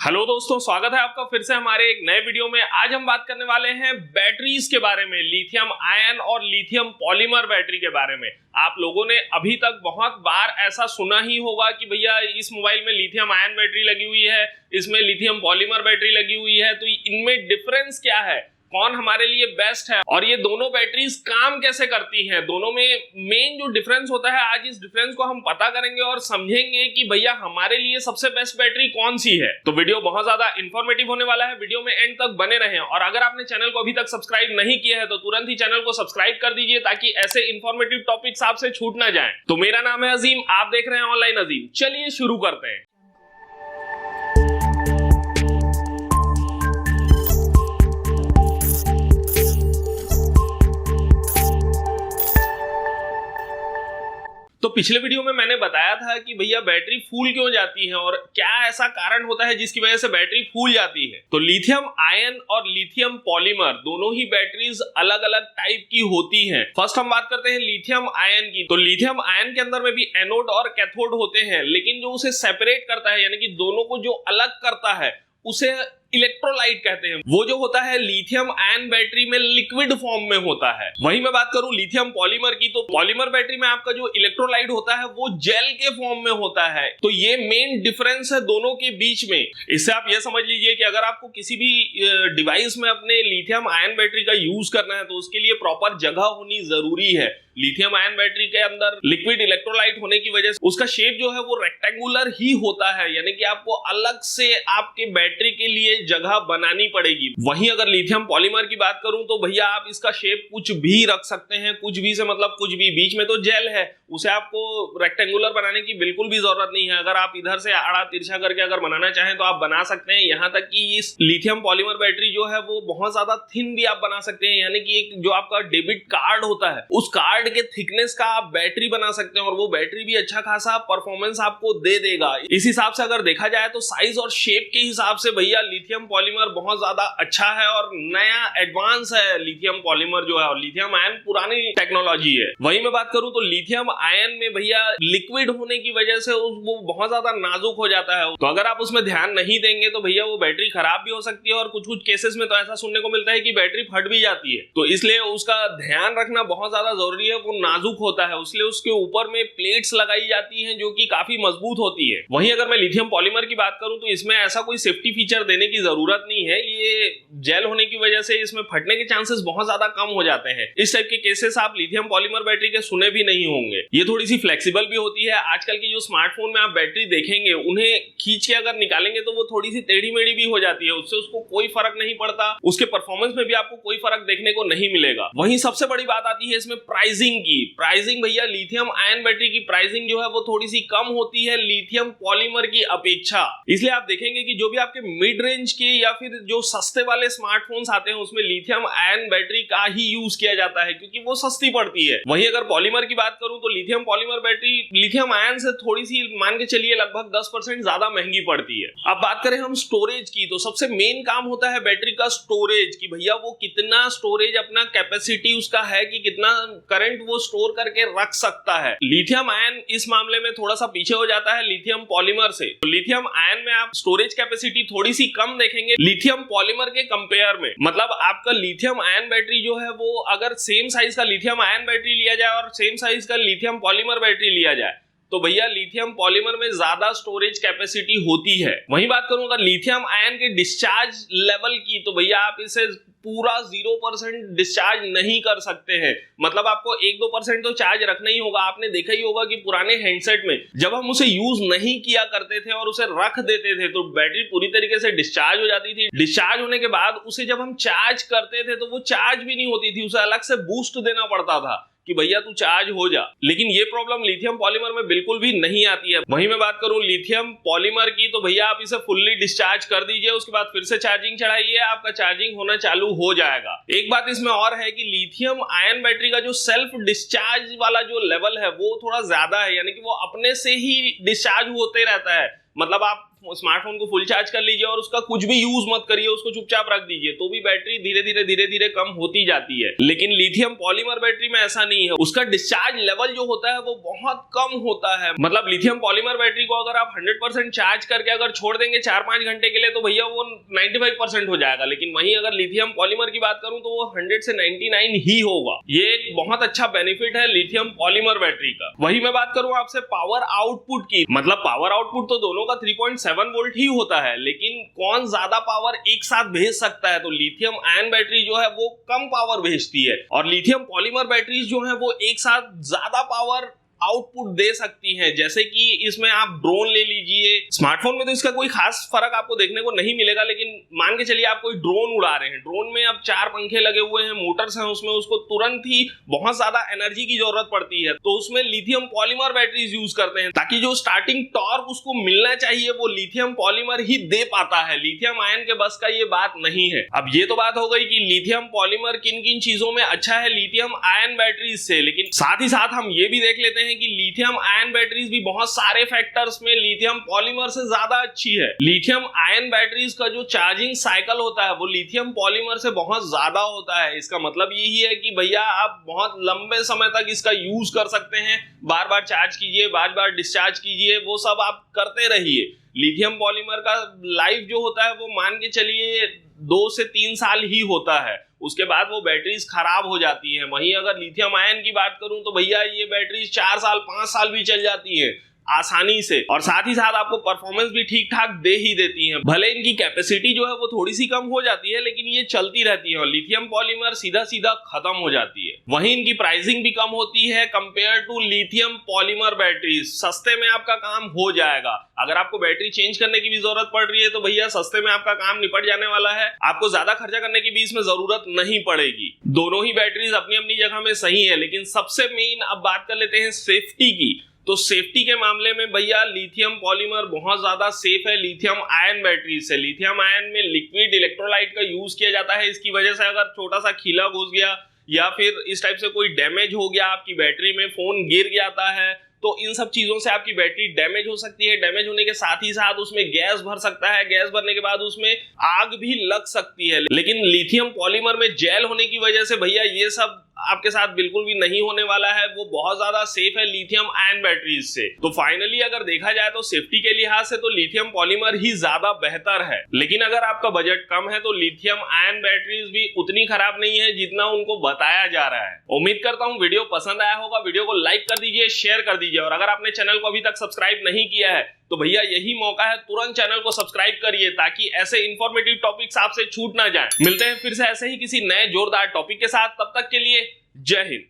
Hello दोस्तों, स्वागत है आपका फिर से हमारे एक नए वीडियो में। आज हम बात करने वाले हैं बैटरीज के बारे में, लिथियम आयन और लिथियम पॉलीमर बैटरी के बारे में। आप लोगों ने अभी तक बहुत बार ऐसा सुना ही होगा कि भैया इस मोबाइल में लिथियम आयन बैटरी लगी हुई है, इसमें लिथियम पॉलीमर बैटरी लगी हुई है, तो इनमें डिफरेंस क्या है, कौन हमारे लिए बेस्ट है और ये दोनों बैटरीज काम कैसे करती हैं, दोनों में मेन जो डिफरेंस होता है, आज इस डिफरेंस को हम पता करेंगे और समझेंगे कि भैया हमारे लिए सबसे बेस्ट बैटरी कौन सी है। तो वीडियो बहुत ज्यादा इंफॉर्मेटिव होने वाला है, वीडियो में एंड तक बने रहें। और अगर आपने चैनल को अभी तक सब्सक्राइब नहीं किया है तो तुरंत ही चैनल को सब्सक्राइब कर दीजिए ताकि ऐसे इंफॉर्मेटिव टॉपिक्स आपसे छूट ना जाए। तो मेरा नाम है अजीम, आप देख रहे हैं ऑनलाइन अजीम। चलिए शुरू करते हैं। तो पिछले वीडियो में मैंने बताया था कि भैया बैटरी फूल क्यों जाती है और क्या ऐसा कारण होता है जिसकी वजह से बैटरी फूल जाती है। तो लिथियम आयन और लिथियम पॉलीमर दोनों ही बैटरीज अलग अलग टाइप की होती हैं। फर्स्ट हम बात करते हैं लिथियम आयन की। तो लिथियम आयन के अंदर में भी एनोड और कैथोड होते हैं, लेकिन जो उसे सेपरेट करता है, यानी कि दोनों को जो अलग करता है, उसे इलेक्ट्रोलाइट कहते हैं। वो जो होता है लिथियम आयन बैटरी में लिक्विड फॉर्म में होता है। वहीं मैं बात करूं लिथियम पॉलीमर की, तो पॉलीमर बैटरी में आपका जो इलेक्ट्रोलाइट होता है वो जेल के फॉर्म में होता है। तो ये मेन डिफरेंस है दोनों के बीच में। इससे आप ये समझ लीजिए कि अगर आपको किसी भी डिवाइस में अपने लिथियम आयन बैटरी का यूज करना है तो उसके लिए प्रॉपर जगह होनी जरूरी है। लिथियम आयन बैटरी के अंदर लिक्विड इलेक्ट्रोलाइट होने की वजह से उसका शेप जो है वो रेक्टेंगुलर ही होता है, यानी कि आपको अलग से आपके बैटरी के लिए जगह बनानी पड़ेगी। वहीं अगर लिथियम पॉलीमर की बात करूं तो भैया आप इसका शेप कुछ भी रख सकते हैं, कुछ भी से मतलब कुछ भी। बीच में तो जेल है, उसे आपको रेक्टेंगुलर बनाने की बिल्कुल भी जरूरत नहीं है। अगर आप इधर से आड़ा तिरछा करके अगर बनाना चाहें तो आप बना सकते हैं। यहां तक कि इस लिथियम पॉलीमर बैटरी जो है वो बहुत ज्यादा थिन भी आप बना सकते हैं, यानी कि एक जो आपका डेबिट कार्ड होता है उस कार्ड के थिकनेस का आप बैटरी बना सकते हैं और वो बैटरी भी अच्छा खासा परफॉर्मेंस आपको दे देगा। इस हिसाब से अगर देखा जाए तो साइज और शेप के हिसाब से भैया लिथियम पॉलीमर बहुत ज्यादा अच्छा है और नया एडवांस है लिथियम पॉलीमर जो है, और लिथियम आयन पुरानी टेक्नोलॉजी है। वहीं मैं बात करूं तो लिथियम आयन में भैया लिक्विड होने की वजह से वो बहुत ज्यादा नाजुक हो जाता है। तो अगर आप उसमें ध्यान नहीं देंगे तो भैया वो बैटरी खराब भी हो सकती है और कुछ कुछ केसेस में तो ऐसा सुनने को मिलता है कि बैटरी फट भी जाती है। तो इसलिए उसका ध्यान रखना बहुत ज्यादा जरूरी है। वो नाजुक होता है, इसलिए उसके ऊपर में प्लेट्स लगाई जाती हैं जो कि काफी मजबूत होती है। वहीं अगर मैं लिथियम पॉलीमर की बात करूं तो इसमें ऐसा कोई सेफ्टी फीचर देने की जरूरत नहीं है। ये जेल होने की वजह से इसमें फटने के चांसेस बहुत ज्यादा कम हो जाते हैं। इस टाइप के केसेस आप लिथियम पॉलीमर बैटरी के सुने भी नहीं होंगे। ये थोड़ी सी फ्लेक्सिबल भी होती है। आजकल की जो स्मार्टफोन में आप बैटरी देखेंगे उन्हें खींच के अगर निकालेंगे तो वो थोड़ी सी टेढ़ी मेढ़ी भी हो जाती है, उससे उसको कोई फर्क नहीं पड़ता, उसके परफॉर्मेंस में भी आपको कोई फर्क देखने को नहीं मिलेगा। वहीं सबसे बड़ी बात आती है इसमें प्राइसिंग की। प्राइसिंग भैया लिथियम आयन बैटरी की प्राइसिंग जो है वो थोड़ी सी कम होती है लिथियम पॉलीमर की अपेक्षा। इसलिए आप देखेंगे कि जो भी आपके मिड रेंज के या फिर जो सस्ते वाले स्मार्टफोन्स आते हैं उसमें लिथियम आयन बैटरी का ही यूज किया जाता है क्योंकि वो सस्ती पड़ती है। वहीं अगर पॉलीमर की बात करूं तो lithium polymer battery lithium ion से थोड़ी सी मान के चलिए लगभग 10% ज्यादा महंगी पड़ती है। अब बात करें हम स्टोरेज की, तो सबसे मेन काम होता है बैटरी का स्टोरेज कि भैया वो कितना स्टोरेज, अपना कैपेसिटी उसका है कि कितना करंट वो स्टोर करके रख सकता है। लिथियम आयन इस मामले में थोड़ा सा पीछे हो जाता है लिथियम पॉलीमर से। तो लिथियम आयन में आप स्टोरेज कैपेसिटी थोड़ी सी कम देखेंगे लिथियम पॉलीमर के कंपेयर में। मतलब आपका लिथियम आयन बैटरी जो है वो अगर सेम साइज का लिथियम आयन बैटरी लिया जाए और सेम साइज का लिथियम पॉलीमर बैटरी लिया जाए तो भैया लिथियम पॉलीमर में ज्यादा स्टोरेज कैपेसिटी होती है। वहीं बात करूं अगर लिथियम आयन के डिस्चार्ज लेवल की, तो भैया आप इसे पूरा 0% डिस्चार्ज नहीं कर सकते हैं। मतलब आपको 1-2% तो चार्ज रखना ही होगा। आपने देखा ही होगा कि पुराने हैंडसेट में जब हम उसे यूज नहीं किया करते थे और उसे रख देते थे तो बैटरी पूरी तरीके से डिस्चार्ज हो जाती थी। डिस्चार्ज होने के बाद उसे जब हम चार्ज करते थे तो वो चार्ज भी नहीं होती थी, उसे अलग से बूस्ट देना पड़ता था कि भैया तू चार्ज हो जा। लेकिन ये प्रॉब्लम लिथियम पॉलीमर में बिल्कुल भी नहीं आती है। वहीं मैं बात करूं लिथियम पॉलीमर की, तो भैया आप इसे फुल्ली डिस्चार्ज कर दीजिए, उसके बाद फिर से चार्जिंग चढ़ाइए, आपका चार्जिंग होना चालू हो जाएगा। एक बात इसमें और है कि लिथियम आयन बैटरी का जो सेल्फ डिस्चार्ज वाला जो लेवल है वो थोड़ा ज्यादा है, यानी कि वो अपने से ही डिस्चार्ज होते रहता है। मतलब आप स्मार्टफोन को फुल चार्ज कर लीजिए और उसका कुछ भी यूज मत करिए, उसको चुपचाप रख दीजिए, तो भी बैटरी धीरे धीरे कम होती जाती है। लेकिन लिथियम पॉलीमर बैटरी में ऐसा नहीं है, उसका डिस्चार्ज लेवल जो होता है वो बहुत कम होता है। मतलब लिथियम पॉलीमर बैटरी को अगर आप 100% चार्ज करके अगर छोड़ देंगे 4-5 घंटे के लिए तो भैया वो 95% हो जाएगा। लेकिन वहीं अगर लिथियम पॉलीमर की बात करूं तो वो 100 से 99 ही होगा। ये एक बहुत अच्छा बेनिफिट है लिथियम पॉलीमर बैटरी का। वही मैं बात करूं आपसे पावर आउटपुट की, मतलब पावर आउटपुट तो दोनों का 3.7 वोल्ट ही होता है, लेकिन कौन ज्यादा पावर एक साथ भेज सकता है, तो लिथियम आयन बैटरी जो है वो कम पावर भेजती है और लिथियम पॉलीमर बैटरीज जो है वो एक साथ ज्यादा पावर आउटपुट दे सकती हैं। जैसे कि इसमें आप ड्रोन ले लीजिए, स्मार्टफोन में तो इसका कोई खास फर्क आपको देखने को नहीं मिलेगा, लेकिन मान के चलिए आप कोई ड्रोन उड़ा रहे हैं, ड्रोन में अब 4 पंखे लगे हुए हैं, मोटर्स हैं उसमें, उसको तुरंत ही बहुत ज्यादा एनर्जी की जरूरत पड़ती है, तो उसमें लिथियम पॉलीमर बैटरीज यूज करते हैं ताकि जो स्टार्टिंग टॉर्क उसको मिलना चाहिए वो लिथियम पॉलीमर ही दे पाता है। लिथियम आयन के बस का ये बात नहीं है। अब ये तो बात हो गई कि लिथियम पॉलीमर किन किन चीजों में अच्छा है लिथियम आयन बैटरीज से, लेकिन साथ ही साथ हम ये भी देख लेते हैं कि लिथियम आयन बैटरीज भी बहुत सारे फैक्टर्स में लिथियम पॉलीमर से ज्यादा अच्छी है। लिथियम आयन बैटरीज का जो चार्जिंग साइकिल होता है वो लिथियम पॉलीमर से बहुत ज्यादा होता है। इसका मतलब यही है कि भैया आप बहुत लंबे समय तक इसका यूज कर सकते हैं, बार बार चार्ज कीजिए, बार बार डिस्चार्ज कीजिए, वो सब आप करते रहिए। लिथियम पॉलीमर का लाइफ जो होता है वो मान के चलिए 2 से 3 साल ही होता है, उसके बाद वो बैटरीज खराब हो जाती हैं। वहीं अगर लिथियम आयन की बात करूं तो भैया ये बैटरीज 4 साल 5 साल भी चल जाती है आसानी से, और साथ ही साथ आपको परफॉर्मेंस भी ठीक ठाक दे ही देती हैं। भले इनकी कैपेसिटी जो है वो थोड़ी सी कम हो जाती है, लेकिन ये चलती रहती है और लिथियम पॉलीमर सीधा सीधा खत्म हो जाती है। वहीं इनकी प्राइसिंग भी कम होती है compare to lithium polymer batteries. सस्ते में आपका काम हो जाएगा। अगर आपको बैटरी चेंज करने की भी जरूरत पड़ रही है तो भैया सस्ते में आपका काम निपट जाने वाला है, आपको ज्यादा खर्चा करने की भी इसमें जरूरत नहीं पड़ेगी। दोनों ही बैटरीज अपनी अपनी जगह में सही है, लेकिन सबसे मेन अब बात कर लेते हैं सेफ्टी की। तो सेफ्टी के मामले में भैया लिथियम पॉलीमर बहुत ज्यादा सेफ है लिथियम आयन बैटरी से। लिथियम आयन में लिक्विड इलेक्ट्रोलाइट का यूज किया जाता है, इसकी वजह से अगर छोटा सा खीला घुस गया या फिर इस टाइप से कोई डैमेज हो गया, आपकी बैटरी में फोन गिर जाता है, तो इन सब चीजों से आपकी बैटरी डैमेज हो सकती है। डैमेज होने के साथ ही साथ उसमें गैस भर सकता है, गैस भरने के बाद उसमें आग भी लग सकती है। लेकिन लिथियम पॉलीमर में जेल होने की वजह से भैया ये सब आपके साथ बिल्कुल भी नहीं होने वाला है, वो बहुत ज्यादा सेफ है लिथियम आयन बैटरीज से। तो फाइनली अगर देखा जाए तो सेफ्टी के लिहाज से तो लिथियम पॉलीमर ही ज्यादा बेहतर है। लेकिन अगर आपका बजट कम है तो लिथियम आयन बैटरीज भी उतनी खराब नहीं है जितना उनको बताया जा रहा है। उम्मीद करता हूं वीडियो पसंद आया होगा। वीडियो को लाइक कर दीजिए, शेयर कर दीजिए, और अगर आपने चैनल को अभी तक सब्सक्राइब नहीं किया है तो भैया यही मौका है, तुरंत चैनल को सब्सक्राइब करिए ताकि ऐसे इंफॉर्मेटिव टॉपिक्स आपसे छूट ना जाए। मिलते हैं फिर से ऐसे ही किसी नए जोरदार टॉपिक के साथ, तब तक के लिए जय हिंद।